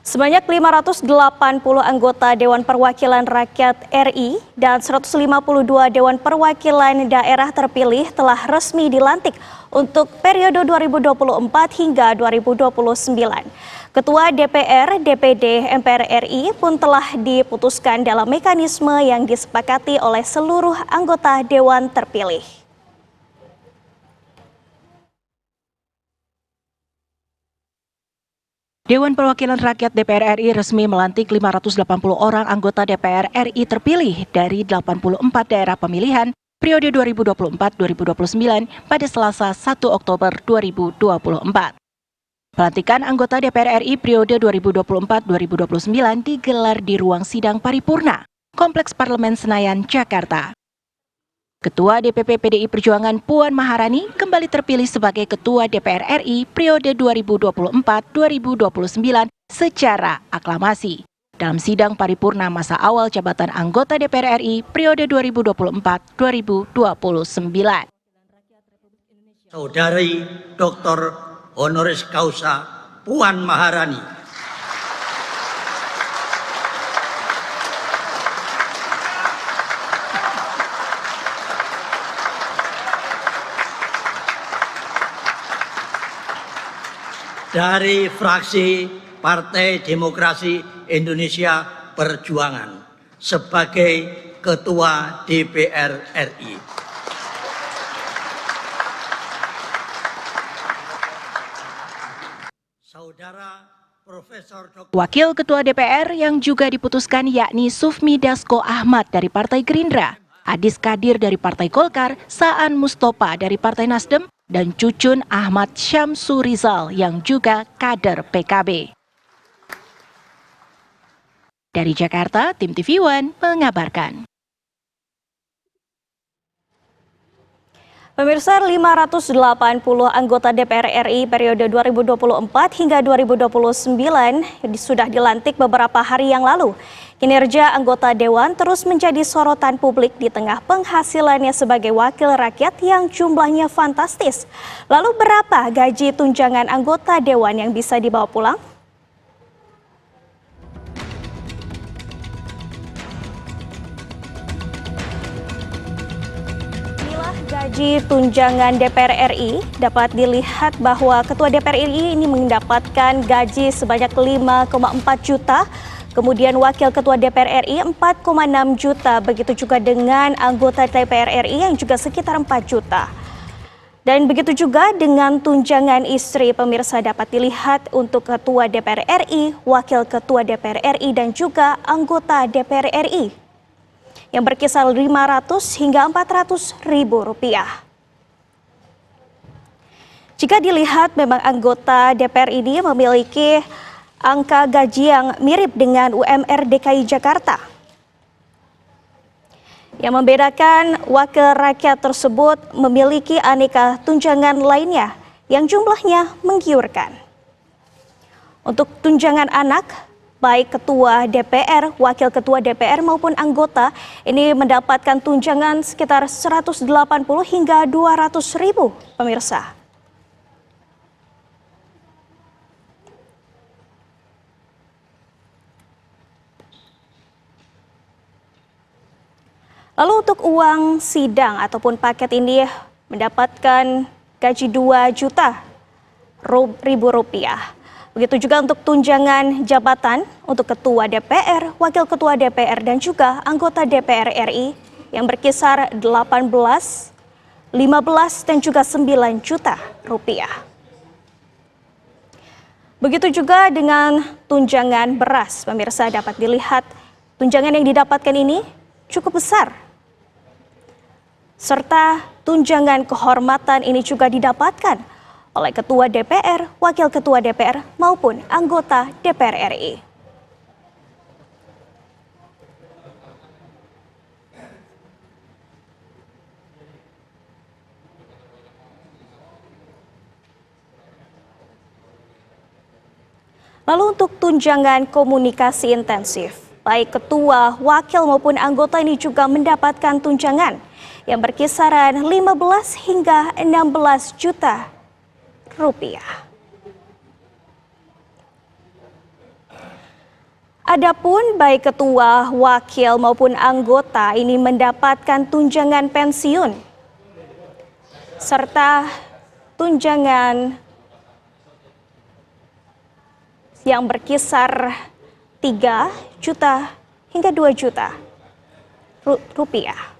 Sebanyak 580 anggota Dewan Perwakilan Rakyat RI dan 152 Dewan Perwakilan Daerah terpilih telah resmi dilantik untuk periode 2024 hingga 2029. Ketua DPR, DPD, MPR RI pun telah diputuskan dalam mekanisme yang disepakati oleh seluruh anggota Dewan terpilih. Dewan Perwakilan Rakyat DPR RI resmi melantik 580 orang anggota DPR RI terpilih dari 84 daerah pemilihan periode 2024-2029 pada Selasa 1 Oktober 2024. Pelantikan anggota DPR RI periode 2024-2029 digelar di ruang sidang paripurna, Kompleks Parlemen Senayan, Jakarta. Ketua DPP PDI Perjuangan Puan Maharani kembali terpilih sebagai Ketua DPR RI periode 2024-2029 secara aklamasi dalam sidang paripurna masa awal jabatan anggota DPR RI periode 2024-2029. Saudari Dr. Honoris Causa Puan Maharani. Dari fraksi Partai Demokrasi Indonesia Perjuangan sebagai Ketua DPR RI. Saudara Profesor Dr. Wakil Ketua DPR yang juga diputuskan yakni Sufmi Dasko Ahmad dari Partai Gerindra, Adis Kadir dari Partai Golkar, Saan Mustopa dari Partai Nasdem, dan Cucun Ahmad Syamsurizal yang juga kader PKB. Dari Jakarta, tim TV One mengabarkan. Pemirsa, 580 anggota DPR RI periode 2024 hingga 2029 sudah dilantik beberapa hari yang lalu. Kinerja anggota Dewan terus menjadi sorotan publik di tengah penghasilannya sebagai wakil rakyat yang jumlahnya fantastis. Lalu berapa gaji tunjangan anggota Dewan yang bisa dibawa pulang? Gaji tunjangan DPR RI dapat dilihat bahwa Ketua DPR RI ini mendapatkan gaji sebanyak 5,4 juta, kemudian Wakil Ketua DPR RI 4,6 juta, begitu juga dengan anggota DPR RI yang juga sekitar 4 juta. Dan begitu juga dengan tunjangan istri, pemirsa dapat dilihat untuk Ketua DPR RI, Wakil Ketua DPR RI dan juga anggota DPR RI yang berkisar 500 hingga 400 ribu rupiah. Jika dilihat memang anggota DPR ini memiliki angka gaji yang mirip dengan UMR DKI Jakarta. Yang membedakan wakil rakyat tersebut memiliki aneka tunjangan lainnya yang jumlahnya menggiurkan. Untuk tunjangan anak, baik Ketua DPR, Wakil Ketua DPR maupun anggota ini mendapatkan tunjangan sekitar 180 hingga 200 ribu, pemirsa. Lalu untuk uang sidang ataupun paket ini mendapatkan gaji 2 juta ribu rupiah. Begitu juga untuk tunjangan jabatan untuk Ketua DPR, Wakil Ketua DPR dan juga anggota DPR RI yang berkisar 18, 15 dan juga 9 juta rupiah. Begitu juga dengan tunjangan beras, pemirsa dapat dilihat tunjangan yang didapatkan ini cukup besar. Serta tunjangan kehormatan ini juga didapatkan oleh Ketua DPR, Wakil Ketua DPR maupun anggota DPR RI. Lalu untuk tunjangan komunikasi intensif, baik ketua, wakil maupun anggota ini juga mendapatkan tunjangan yang berkisaran 15 hingga 16 juta rupiah. Adapun baik ketua, wakil maupun anggota ini mendapatkan tunjangan pensiun serta tunjangan yang berkisar 3 juta hingga 2 juta rupiah.